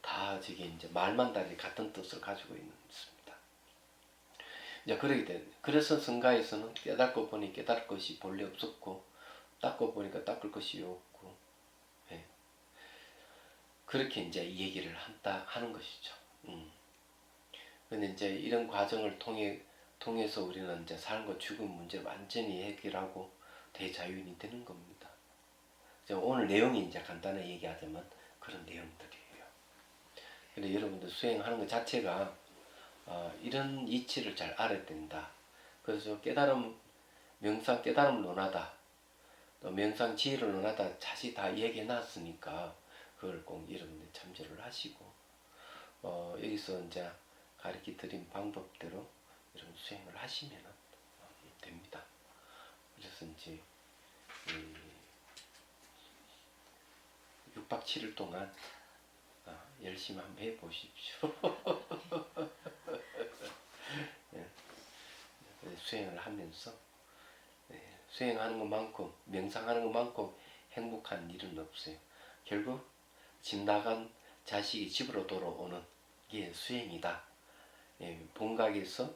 다 저게 이제 말만 달리 같은 뜻을 가지고 있습니다. 이제 그러게 돼. 그래서 성가에서는 깨닫고 보니 깨달을 것이 본래 없었고 닦고 보니까 닦을 것이 없고 그렇게 이제 얘기를 하는 것이죠. 근데 이제 이런 과정을 통해서 우리는 이제 삶과 죽음 문제를 완전히 해결하고 대자유인이 되는 겁니다. 오늘 내용이 이제 간단하게 얘기하자면 그런 내용들이에요. 근데 여러분들 수행하는 것 자체가 이런 이치를 잘 알아야 된다. 그래서 깨달음, 명상 깨달음 논하다, 또 명상 지혜를 논하다 자세히 다 얘기해 놨으니까 그걸 꼭 여러분들 참조를 하시고 여기서 이제 가르쳐 드린 방법대로 이런 수행을 하시면 됩니다. 그래서 이제 6박 7일 동안 열심히 한번 해보십시오. 수행을 하면서 수행하는 것만큼 명상하는 것만큼 행복한 일은 없어요. 결국 집 나간 자식이 집으로 돌아오는 게 수행이다. 본각에서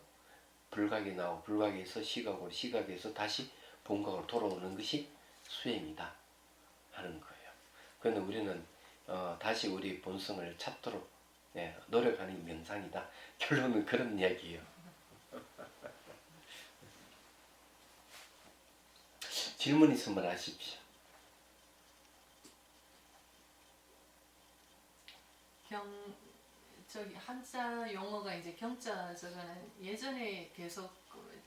불각이 나오고 불각에서 시각으로 시각에서 다시 본각으로 돌아오는 것이 수행이다 하는 거예요. 그런데 우리는 다시 우리 본성을 찾도록 노력하는 명상이다. 결론은 그런 이야기예요. 질문 있으면 하십시오. 저기 한자 용어가 이제 경자 저거는 예전에 계속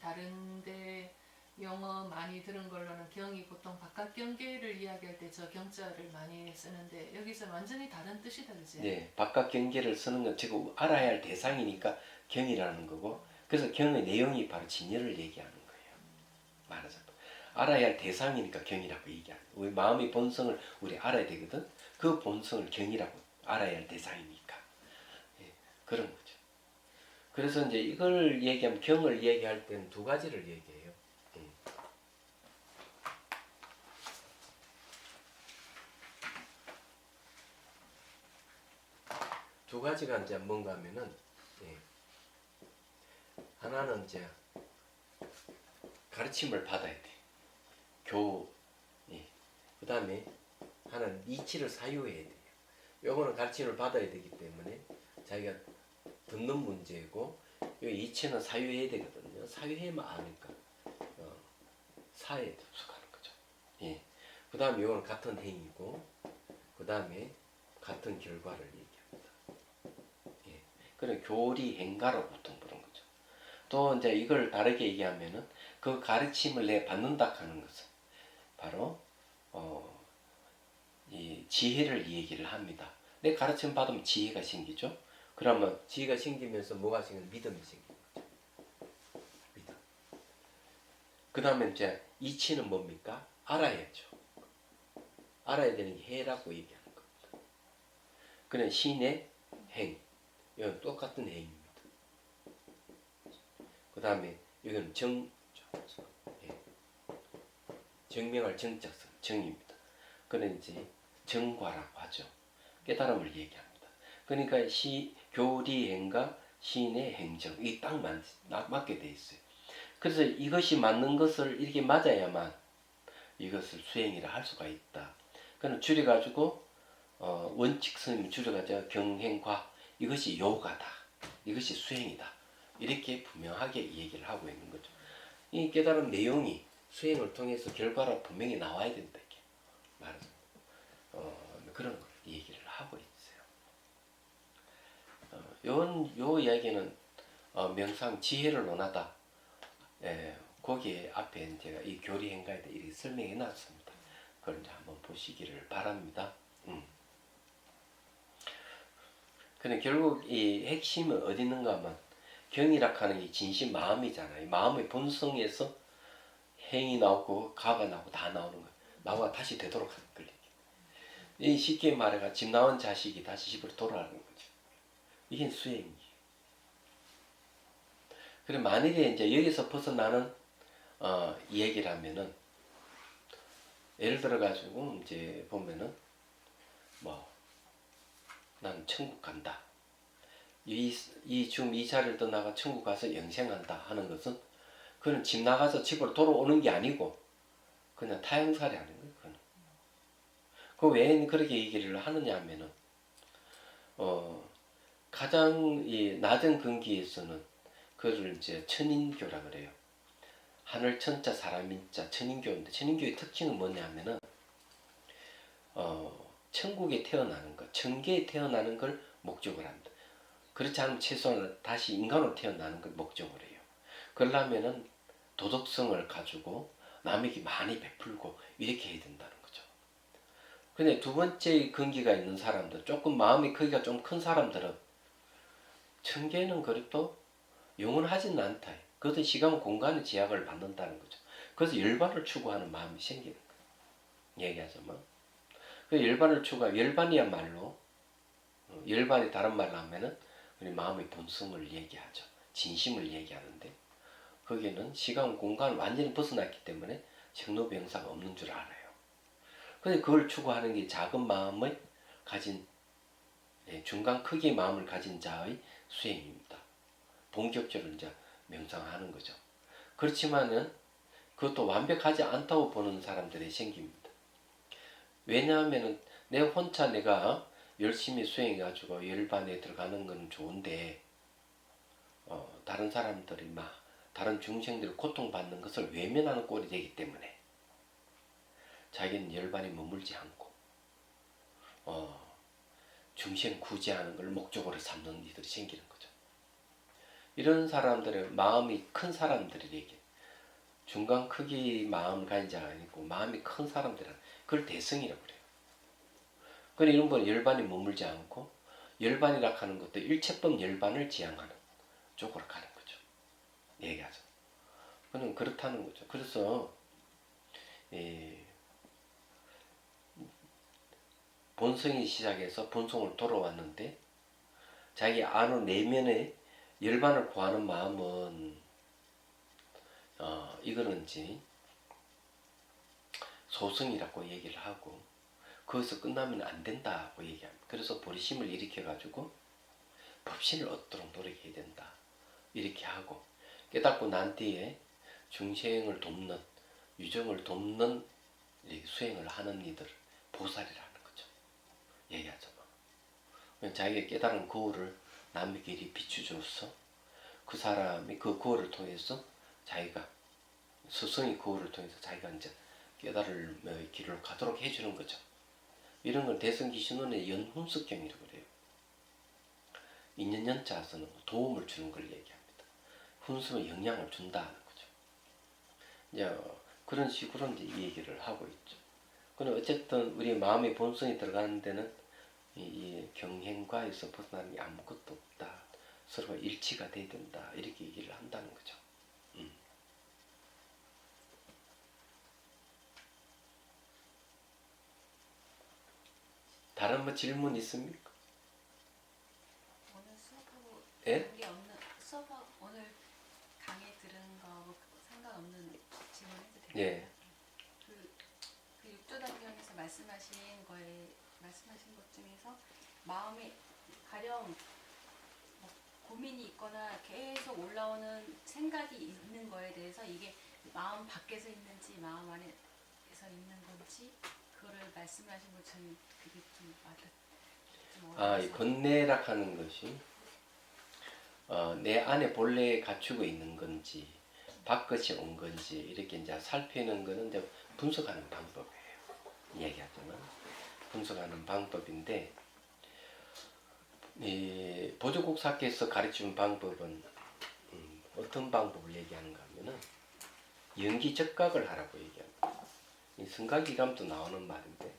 다른데 용어 많이 들은 걸로는 경이 보통 바깥 경계를 이야기할 때 저 경자를 많이 쓰는데 여기서 완전히 다른 뜻이다, 그지? 네, 바깥 경계를 쓰는 건 지금 알아야 할 대상이니까 경이라는 거고, 그래서 경의 내용이 바로 진열을 얘기하는 거예요. 말하자면 알아야 할 대상이니까 경이라고 얘기하는 거예요. 우리 마음의 본성을 우리 알아야 되거든. 그 본성을 경이라고 알아야 할 대상이니까 그런 거죠. 그래서 이제 이걸 얘기하면 경을 얘기할 때는 두 가지를 얘기해요. 두 가지가 이제 뭔가 하면은 하나는 이제 가르침을 받아야 돼. 그 다음에 하나는 이치를 사유해야 돼요. 요거는 가르침을 받아야 되기 때문에 자기가 듣는 문제고, 요 이치는 사유해야 되거든요. 사유해야만 아니까 사에 접속하는 거죠. 그 다음에 요거는 같은 행위고, 그 다음에 같은 결과를 얘기합니다. 그런 교리 행가로 보통 그런 거죠. 또 이제 이걸 다르게 얘기하면은 그 가르침을 내 받는다 하는 것은 바로 이 지혜를 얘기를 합니다. 내 가르침 받으면 지혜가 생기죠. 그러면 지혜가 생기면서 뭐가 생기는 믿음이 생기는 거죠. 믿음. 그 다음에 이제 이치는 뭡니까? 알아야죠. 알아야 되는 게 해라고 얘기하는 겁니다. 그는 신의 행. 이건 똑같은 행입니다. 그 다음에 이건 정명할 정자성, 정입니다. 그는 이제 정과라고 하죠. 깨달음을 얘기합니다. 그러니까 교리행과 신의 행정, 이게 딱 맞게 돼 있어요. 그래서 이것이 맞는 것을 이렇게 맞아야만 이것을 수행이라 할 수가 있다. 그는 줄여가지고 원칙 선생님 줄여가지고 경행과, 이것이 요가다, 이것이 수행이다, 이렇게 분명하게 얘기를 하고 있는 거죠. 이 깨달은 내용이 수행을 통해서 결과로 분명히 나와야 된다, 이렇게 말하죠. 그런 걸 얘기를 하고 있어요. 요 이야기는 명상 지혜를 논하다. 거기에 앞에 제가 이 교리행가에 대해 이렇게 설명해 놨습니다. 그걸 이제 한번 보시기를 바랍니다. 근데 결국 이 핵심은 어디 있는가 하면 경이라 하는 이 진심 마음이잖아요. 마음의 본성에서 행이 나오고 가가 나오고 다 나오는 거예요. 나와 다시 되도록 하는 거예요. 이 쉽게 말해가 집 나온 자식이 다시 집으로 돌아가는 거죠. 이게 수행이에요. 그래 만일에 이제 여기서 벗어나는 얘기라면은, 예를 들어 가지고 이제 보면은 난 천국 간다. 지금 이 자리를 떠나가 천국 가서 영생한다 하는 것은, 그는 집 나가서 집으로 돌아오는 게 아니고 그냥 타향살이 하는 거예요. 그는. 그 왜 그렇게 얘기를 하느냐 하면은 가장 이 낮은 근기에서는 그를 이제 천인교라 그래요. 하늘 천자 사람인자 천인교인데, 천인교의 특징은 뭐냐면은 천국에 태어나는 것, 천계에 태어나는 걸 목적으로 합니다. 그렇지 않으면 최소한 다시 인간으로 태어나는 걸 목적으로 해요. 그러려면은 도덕성을 가지고 남에게 많이 베풀고 이렇게 해야 된다는 거죠. 근데 두 번째 근기가 있는 사람들, 조금 마음의 크기가 좀 큰 사람들은 천계는 그래도 영원하지는 않다. 그것도 시간 공간의 제약을 받는다는 거죠. 그래서 열반을 추구하는 마음이 생기는 거예요. 얘기하자면. 그 열반을 추구하, 열반이야말로, 열반이 다른 말로 하면은 우리 마음의 본성을 얘기하죠. 진심을 얘기하는데, 거기에는 시간 공간을 완전히 벗어났기 때문에 생로병사가 없는 줄 알아요. 근데 그걸 추구하는 게 작은 마음을 가진, 중간 크기의 마음을 가진 자의 수행입니다. 본격적으로 이제 명상하는 거죠. 그렇지만은 그것도 완벽하지 않다고 보는 사람들이 생깁니다. 왜냐하면은 내 혼자 내가 열심히 수행해가지고 열반에 들어가는 건 좋은데, 다른 사람들이 다른 중생들이 고통받는 것을 외면하는 꼴이 되기 때문에 자기는 열반에 머물지 않고 중생 구제하는 걸 목적으로 삼는 이들이 생기는 거죠. 이런 사람들은 마음이 큰 사람들에게, 중간 크기 마음을 가진 자가 아니고 마음이 큰 사람들은 그걸 대승이라고 그래요. 그런데 이런 분은 열반에 머물지 않고, 열반이라 하는 것도 일체법 열반을 지향하는 쪽으로 가는 거죠. 얘기하죠. 그는 그렇다는 거죠. 그래서 본성이 시작해서 본성을 돌아왔는데, 자기 안의 내면의 열반을 구하는 마음은 이거는지 소승이라고 얘기를 하고, 거기서 끝나면 안 된다고 얘기합니다. 그래서 보리심을 일으켜가지고 법신을 얻도록 노력해야 된다, 이렇게 하고, 깨닫고 난 뒤에 중생을 돕는, 유정을 돕는 수행을 하는 이들 보살이라는 거죠. 얘기하죠. 자기가 깨달은 거울을 남에게 이리 비추줘서 그 사람이 그 거울을 통해서 자기가, 스승의 거울을 통해서 자기가 이제 깨달음의 길을 가도록 해주는 거죠. 이런 걸 대승기신론의 연훈습경이라고 그래요. 인연연자에서는 도움을 주는 걸 얘기합니다. 훈습에 영향을 준다는 거죠. 이제 그런 식으로 이제 이 얘기를 하고 있죠. 그럼 어쨌든 우리 마음의 본성이 들어가는 데는 이 경행과에서 벗어나는 게 아무것도 없다. 서로가 일치가 돼야 된다. 이렇게 얘기를 한다는 거죠. 다른 뭐 질문 있습니까? 오늘 수업 예? 게 없는 수업 오늘 강의 들은 거하고 상관없는 질문 해도 될까요? 예. 그 육조단경에서 말씀하신 것 중에서 마음이 가령 뭐 고민이 있거나 계속 올라오는 생각이 있는 거에 대해서 이게 마음 밖에서 있는지 마음 안에서 있는 건지 그거를 말씀하신 것 저는 그게 좀 이 어려워서 번뇌락 하는 것이 내 안에 본래 갖추고 있는 건지 밖것이 온 건지 이렇게 이제 살피는 거는 이제 분석하는 방법이에요. 이야기하자면 분석하는 방법인데 이 보조국사께서 가르치는 방법은 어떤 방법을 얘기하는가 하면은 연기적각을 하라고 얘기합니다. 이 성각이감도 나오는 말인데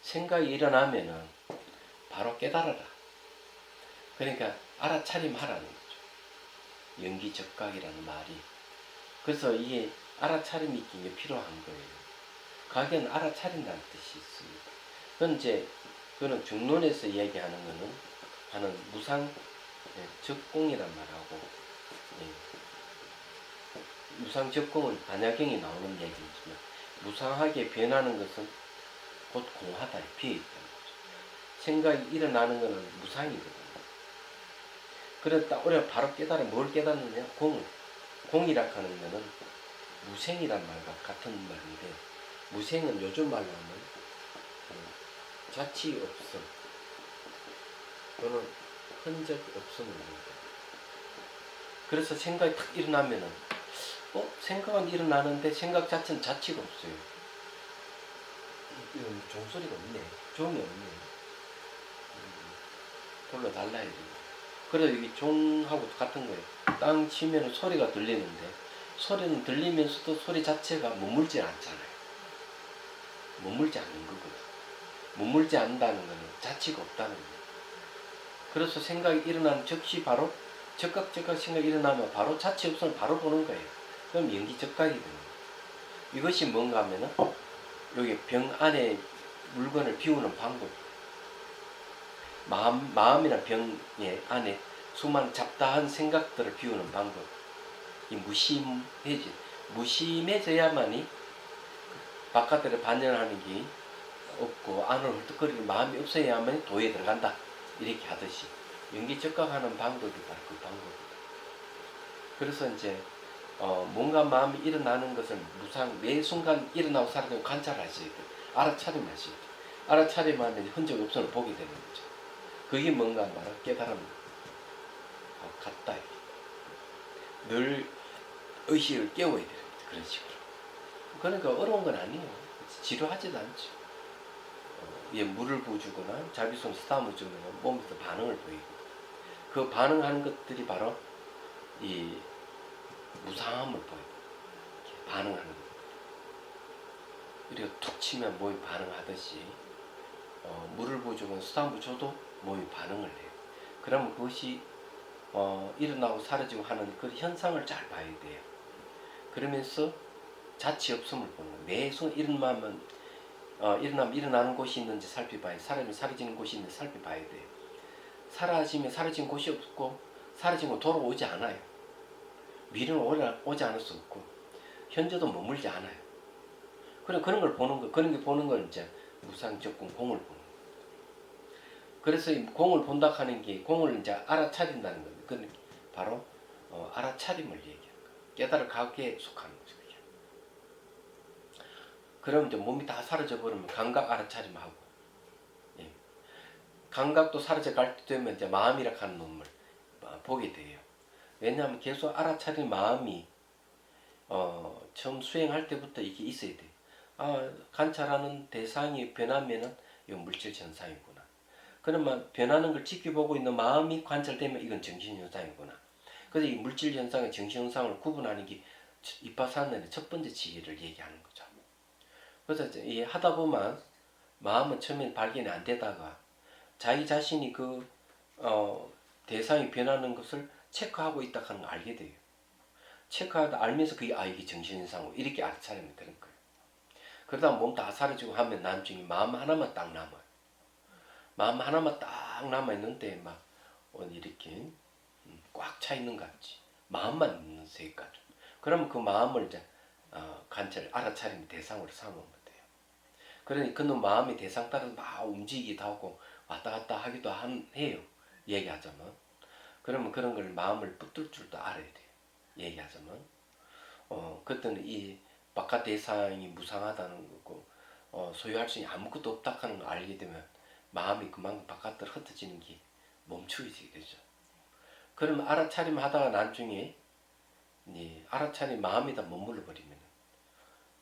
생각이 일어나면은 바로 깨달아라. 그러니까 알아차림하라는 거죠. 연기적각이라는 말이. 그래서 이게 알아차림이 있긴 필요한 거예요. 각에는 알아차린다는 뜻이 있습니다. 그거는 중론에서 이야기하는 거는 하는 무상 적공이란 말하고 무상 적공은 반야경에 나오는 얘기지만 무상하게 변하는 것은 곧 공하다, 비어있다는 거죠. 생각이 일어나는 것은 무상이거든요. 그랬다 오래 바로 깨달아 뭘 깨닫느냐? 공이라 하는 것은 무생이란 말과 같은 말인데 무생은 요즘 말로 하면 자치 없음 또는 흔적 없음입니다. 그래서 생각이 탁 일어나면은 생각은 일어나는데 생각 자체는 자치가 없어요. 이건 종소리가 없네. 종이 없네. 돌로 달라야 돼. 그래서 이게 종하고 같은 거예요. 땅 치면 소리가 들리는데 소리는 들리면서도 소리 자체가 머물지 않잖아요. 머물지 않는 거거든. 머물지 않는다는 것은 자치가 없다는 거예요. 그래서 생각이 일어나는 즉시 바로 즉각 생각이 일어나면 바로 자치 없음을 바로 보는 거예요. 그럼 연기적각이 되는 거예요. 이것이 뭔가 하면은 여기 병 안에 물건을 비우는 방법. 마음이란 병의 안에 수많은 잡다한 생각들을 비우는 방법. 이 무심해져야만이 바깥으로 반전하는 게 없고 안으로 헐떡거리는 마음이 없어야만 도에 들어간다. 이렇게 하듯이 연기적각하는 방법이 바로 그 방법이다. 그래서 이제 뭔가 마음이 일어나는 것을 매 순간 일어나고 사라지고 관찰하셔야 돼요. 알아차림하셔야 돼요. 알아차림하면 흔적 없음을 보게 되는 거죠. 그게 뭔가 말하 깨달음 같다. 늘 의식을 깨워야 돼요. 그런 식으로. 그러니까 어려운 건 아니에요. 지루하지도 않죠. 물을 부어주거나 자비손 스타움을 주면 몸에서 반응을 보이고 그 반응하는 것들이 바로 이 무상함을 보여요. 반응하는 것. 이렇게 툭 치면 몸이 반응하듯이 물을 부어주거나 스타움을 줘도 몸이 반응을 해요. 그러면 그것이 일어나고 사라지고 하는 그 현상을 잘 봐야 돼요. 그러면서 자치 없음을 보는 거예요. 매 순간 일어나면 일어나는 곳이 있는지 살펴봐야 돼요. 사람이 사라지는 곳이 있는지 살펴봐야 돼요. 사라지면 사라진 곳이 없고 사라진 거 돌아오지 않아요. 미래는 오지 않을 수 없고 현재도 머물지 않아요. 그런 걸 보는 거, 그런 게 보는 건 이제 무상적공 공을 보는 거예요. 그래서 이 공을 본다 하는 게 공을 이제 알아차린다는 거예요. 그건 바로 알아차림을 얘기하는 거예요. 깨달을 각에 속하는 거죠. 그게. 그럼 이제 몸이 다 사라져 버리면 감각 알아차림하고, 예. 감각도 사라져 갈 때 되면 이제 마음이라 하는 놈을 보게 돼요. 왜냐하면 계속 알아차린 마음이 처음 수행할 때부터 이게 있어야 돼. 관찰하는 대상이 변하면은 이건 물질 현상이구나. 그러면 변하는 걸 지켜보고 있는 마음이 관찰되면 이건 정신 현상이구나. 그래서 이 물질 현상과 정신 현상을 구분하는 게 이파사나의 첫 번째 지혜를 얘기하는 거죠. 그래서 이제 이 하다 보면 마음은 처음엔 발견이 안 되다가 자기 자신이 그 대상이 변하는 것을 체크하고 있다 하는 걸 알게 돼요. 체크하다 알면서 그게 이게 정신이상으로 이렇게 알아차리면 되는 거예요. 그러다 몸 다 사라지고 하면 나중에 마음 하나만 딱 남아요. 마음 하나만 딱 남아있는데 막 이렇게 꽉 차 있는 것 같지. 마음만 있는 세까지. 그러면 그 마음을 이제 관찰 알아차리면 대상으로 삼으면 돼요. 그러니 그는 마음이 대상 따라서 막 움직이기도 하고 왔다 갔다 하기도 해요. 얘기하자면. 그러면 그런 걸 마음을 붙들 줄도 알아야 돼요. 얘기하자면. 그때는 이 바깥 대상이 무상하다는 거고 소유할 수 있는 아무것도 없다 하는 걸 알게 되면 마음이 그만큼 바깥으로 흩어지는 게 멈추게 되죠. 그러면 알아차림 하다가 나중에 알아차림 마음에다 머물러 버리면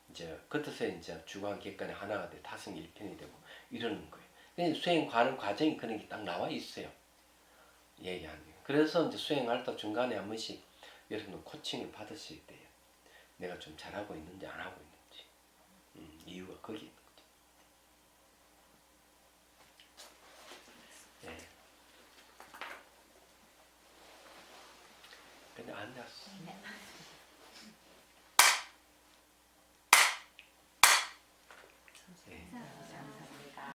이제 그때서 이제 주관 객관의 하나가 돼 타성 일편이 되고 이러는 거예요. 수행 가는 과정이 그런 게 딱 나와 있어요. 얘기하는 게. 그래서 이제 수행할 때 중간에 한 번씩 여러분 코칭을 받으셔야 돼요. 내가 좀 잘하고 있는지 안 하고 있는지. 이유가 거기 있는 거죠. 예. 근데 앉았어.